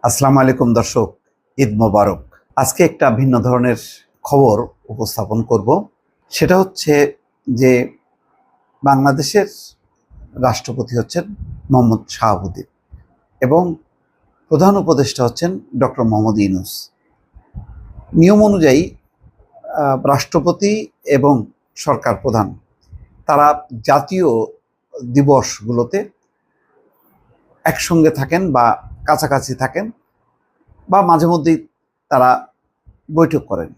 আসসালামু আলাইকুম দর্শক, ঈদ মোবারক। আজকে একটা ভিন্ন ধরনের খবর উপস্থাপন করব। সেটা হচ্ছে যে বাংলাদেশের রাষ্ট্রপতি হচ্ছেন মোহাম্মদ শাহাবুদ্দিন এবং প্রধান উপদেষ্টা হচ্ছেন ডক্টর মোহাম্মদ ইউনূস। নিয়ম অনুযায়ী রাষ্ট্রপতি এবং সরকার প্রধান তারা জাতীয় দিবসগুলোতে একসঙ্গে থাকেন বা কাছাকাছি থাকেন বা মাঝে মধ্যেই তারা বৈঠক করেন।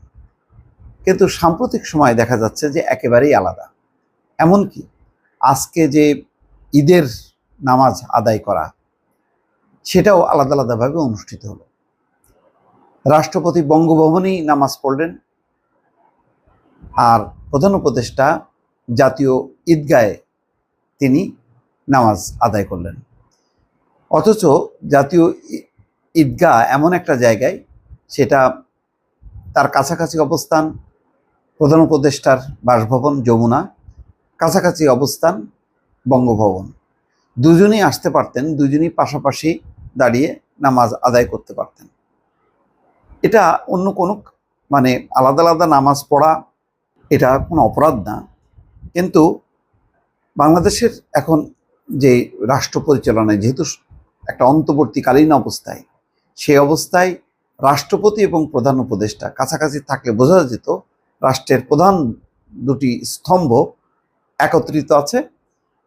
কিন্তু সাম্প্রতিক সময়ে দেখা যাচ্ছে যে একেবারেই আলাদা। এমনকি আজকে যে ঈদের নামাজ আদায় করা, সেটাও আলাদা আলাদাভাবে অনুষ্ঠিত হলো। রাষ্ট্রপতি বঙ্গভবনেই নামাজ পড়লেন, আর প্রধান উপদেষ্টা জাতীয় ঈদগাহে তিনি নামাজ আদায় করলেন। অথচ জাতীয় ঈদগাহ এমন একটা জায়গায়, সেটা তার কাছাকাছি অবস্থান প্রধান উপদেষ্টার বাসভবন যমুনা, কাছাকাছি অবস্থান বঙ্গভবন। দুজনেই আসতে পারতেন, দুজনেই পাশাপাশি দাঁড়িয়ে নামাজ আদায় করতে পারতেন। এটা অন্য কোনো আলাদা আলাদা নামাজ পড়া এটা কোনো অপরাধ না। কিন্তু বাংলাদেশের এখন যে রাষ্ট্র পরিচালনায় যেহেতু একটা অন্তর্বর্তীকালীন অবস্থায়, সেই অবস্থায় রাষ্ট্রপতি এবং প্রধান উপদেষ্টা কাছাকাছি থাকলে বোঝা যেত রাষ্ট্রের প্রধান দুটি স্তম্ভ একত্রিত আছে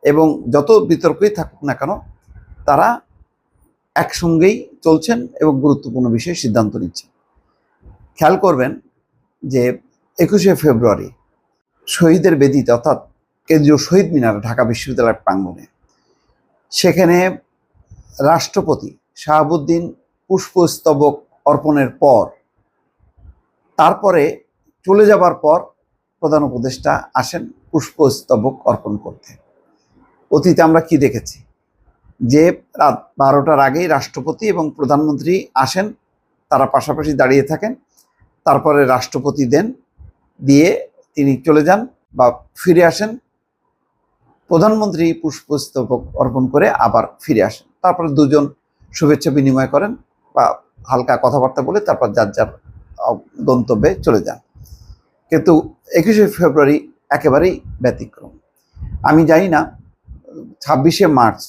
এবং যত বিতর্কই থাকুক না কেন তারা একসঙ্গেই চলছেন এবং গুরুত্বপূর্ণ বিষয়ে সিদ্ধান্ত নিচ্ছেন। খেয়াল করবেন যে 21শে ফেব্রুয়ারি শহীদের বেদিতে অর্থাৎ কেন্দ্রীয় শহীদ মিনার ঢাকা বিশ্ববিদ্যালয়ের প্রাঙ্গণে, সেখানে রাষ্ট্রপতি শাহাবুদ্দিন পুষ্পস্তবক অর্পণের পর, তারপরে চলে যাবার পর প্রধান উপদেষ্টা আসেন পুষ্পস্তবক অর্পণ করতে। অতীতে আমরা কি দেখেছি যে রাত 12টার আগেই রাষ্ট্রপতি এবং প্রধানমন্ত্রী আসেন, তারা পাশাপাশি দাঁড়িয়ে থাকেন, তারপরে রাষ্ট্রপতি দিয়ে তিনি চলে যান বা ফিরে আসেন, প্রধানমন্ত্রী পুষ্পস্তবক অর্পণ করে আবার ফিরে আসেন, তারপরে দুজন শুভেচ্ছা বিনিময় করেন বা হালকা কথাবার্তা বলে তারপর যার যার গন্তব্যে চলে যান। কিন্তু 21শে ফেব্রুয়ারি একেবারেই ব্যতিক্রম। আমি জানি না 26শে মার্চ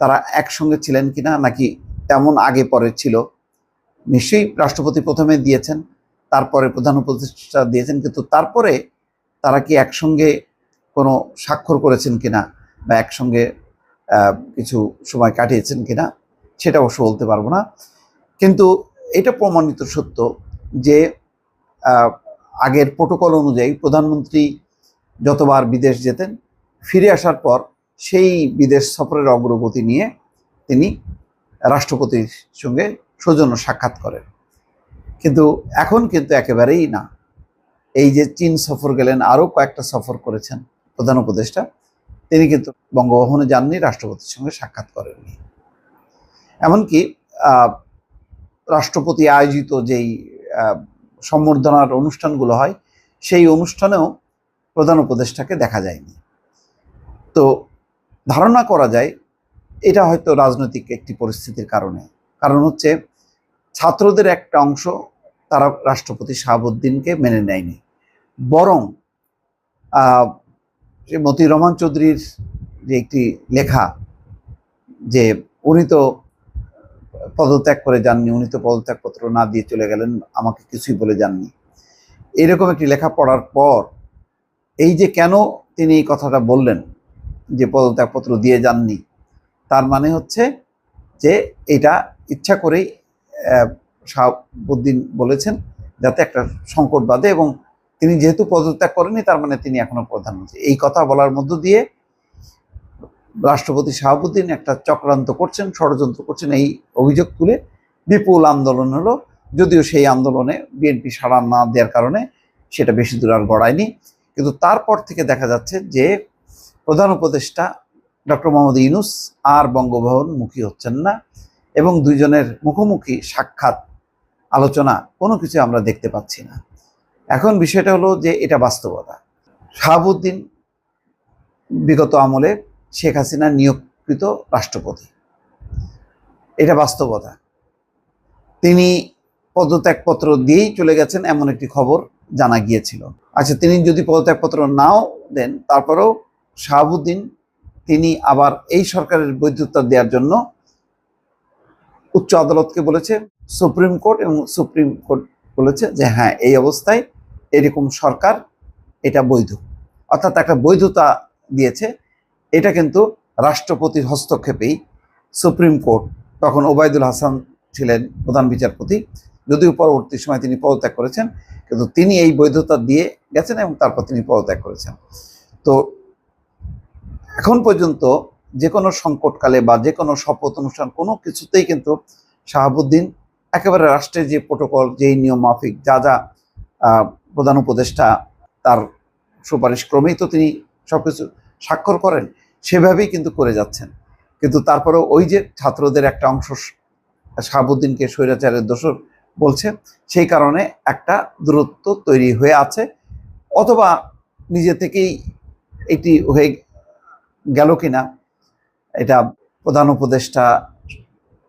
তারা একসঙ্গে ছিলেন কিনা, নাকি তেমন আগে পরে ছিল। নিশ্চয়ই রাষ্ট্রপতি প্রথমে দিয়েছেন, তারপরে প্রধান উপদেষ্টা দিয়েছেন, কিন্তু তারপরে তারা কি একসঙ্গে কোনো স্বাক্ষর করেছেন কিনা বা একসঙ্গে কিছু সময় কাটিয়েছেন কিনা সেটা অবশ্য বলতে পারবো না। কিন্তু এটা প্রমাণিত সত্য যে আগের প্রোটোকল অনুযায়ী প্রধানমন্ত্রী যতবার বিদেশ যেতেন, ফিরে আসার পর সেই বিদেশ সফরের অগ্রগতি নিয়ে তিনি রাষ্ট্রপতির সঙ্গে সৌজন্য সাক্ষাৎ করেন। কিন্তু এখন কিন্তু একেবারেই না। এই যে চীন সফর গেলেন, আরও কয়েকটা সফর করেছেন প্রধান উপদেষ্টা, তিনি কিন্তু বঙ্গভবনে যাননি, রাষ্ট্রপতির সঙ্গে সাক্ষাৎ করেননি। এমনকি রাষ্ট্রপতি আয়োজিত যেই সম্বর্ধনার অনুষ্ঠানগুলো হয়, সেই অনুষ্ঠানেও প্রধান উপদেষ্টাকে দেখা যায়নি। তো ধারণা করা যায় এটা হয়তো রাজনৈতিক একটি পরিস্থিতির কারণে। কারণ হচ্ছে ছাত্রদের একটা অংশ তারা রাষ্ট্রপতি শাহাবুদ্দিনকে মেনে নেয়নি, বরং মতিউর রহমান চৌধুরীর যে একটি লেখা যে উনি তো পদত্যাগ করে যাননি, উনি তো পদত্যাগপত্র না দিয়ে চলে গেলেন, আমাকে কিছুই বলে যাননি, এরকম একটি লেখা পড়ার পর এই যে কেন তিনি এই কথাটা বললেন যে পদত্যাগপত্র দিয়ে যাননি, তার মানে হচ্ছে যে এটা ইচ্ছা করেই শাহাবুদ্দিন বলেছেন যাতে একটা সংকট বাঁধে, এবং তিনি যেহেতু পদত্যাগ করেনি তার মানে তিনি এখনো প্রধানমন্ত্রী, এই কথা বলার মধ্য দিয়ে রাষ্ট্রপতি শাহাবুদ্দিন একটা চক্রান্ত করছেন, ষড়যন্ত্র করছেন, এই অভিযোগ তুলে বিপুল আন্দোলন হলো। যদিও সেই আন্দোলনে বিএনপি সাড়া না দেওয়ার কারণে সেটা বেশি দূর আর গড়ায়নি। কিন্তু তারপর থেকে দেখা যাচ্ছে যে প্রধান উপদেষ্টা ডক্টর মোহাম্মদ ইউনূস আর বঙ্গভবন মুখী হচ্ছেন না, এবং দুইজনের মুখোমুখি সাক্ষাৎ আলোচনা কোনো কিছু আমরা দেখতে পাচ্ছি না। এখন বিষয়টা হলো যে এটা বাস্তবতা। শাহাবুদ্দিন বিগত আমলে শেখ হাসিনা নিয়োগকৃত রাষ্ট্রপতি, এটা বাস্তবতা। তিনি পদত্যাগপত্র দিয়েই চলে গেছেন এমন একটি খবর জানা গিয়েছিল। আচ্ছা, তিনি যদি পদত্যাগপত্র নাও দেন, তারপরেও শাহাবুদ্দিন তিনি আবার এই সরকারের বৈধতা দেওয়ার জন্য উচ্চ আদালতকে বলেছে, সুপ্রিম কোর্ট, এবং সুপ্রিম কোর্ট বলেছে যে হ্যাঁ, এই অবস্থায় এরকম সরকার এটা বৈধ, অর্থাৎ একটা বৈধতা দিয়েছে। এটা কিন্তু রাষ্ট্রপতির হস্তক্ষেপেই সুপ্রিম কোর্ট, তখন ওবায়দুল হাসান ছিলেন প্রধান বিচারপতি, যদিও পরবর্তী সময় তিনি পদত্যাগ করেছেন, কিন্তু তিনি এই বৈধতা দিয়ে গেছেন এবং তারপর তিনি পদত্যাগ করেছেন। তো এখন পর্যন্ত যে কোনো সংকটকালে বা যে কোনো শপথ অনুষ্ঠান কোনো কিছুতেই কিন্তু শাহাবুদ্দিন একেবারে রাষ্ট্রের যে প্রোটোকল, যেই নিয়ম মাফিক যা যা প্রধান উপদেষ্টা তার সুপারিশ ক্রমেই তো তিনি সবকিছু স্বাক্ষর করেন, সেভাবেই কিন্তু করে যাচ্ছেন। কিন্তু তারপরেও ওই যে ছাত্রদের একটা অংশ শাহাবুদ্দিনকে স্বৈরাচারের দোষর বলছে, সেই কারণে একটা দূরত্ব তৈরি হয়ে আছে, অথবা নিজে থেকেই এটি হয়ে গেল কিনা, এটা প্রধান উপদেষ্টা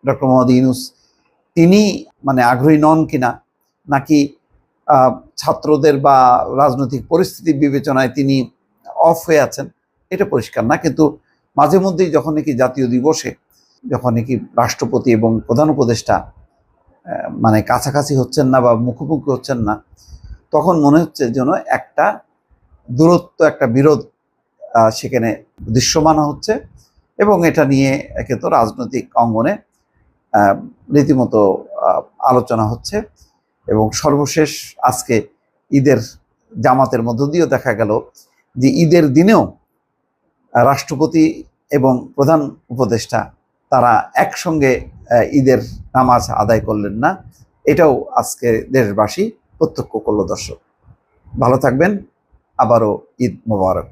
ডক্টর মোহাম্মদ ইউনূস তিনি মানে আগ্রহী নন কিনা, নাকি ছাত্রদের বা রাজনৈতিক পরিস্থিতি বিবেচনায় তিনি অফ হয়ে আছেন, এটা পরিষ্কার না। কিন্তু মাঝে মধ্যেই যখন নাকি জাতীয় দিবসে যখন নাকি রাষ্ট্রপতি এবং প্রধান উপদেষ্টা মানে কাছাকাছি হচ্ছেন না বা মুখোমুখি হচ্ছেন না, তখন মনে হচ্ছে যেন একটা দূরত্ব, একটা বিরোধ সেখানে দৃশ্যমান হচ্ছে, এবং এটা নিয়ে একে তো রাজনৈতিক অঙ্গনে রীতিমতো আলোচনা হচ্ছে। এবং সর্বশেষ আজকে ঈদের জামাতের মধ্য দিয়েও দেখা গেল যে ঈদের দিনেও রাষ্ট্রপতি এবং প্রধান উপদেষ্টা তারা একসঙ্গে ঈদের নামাজ আদায় করলেন না। এটাও আজকে দেশবাসী প্রত্যক্ষ করল। দর্শক ভালো থাকবেন, আবারও ঈদ মোবারক।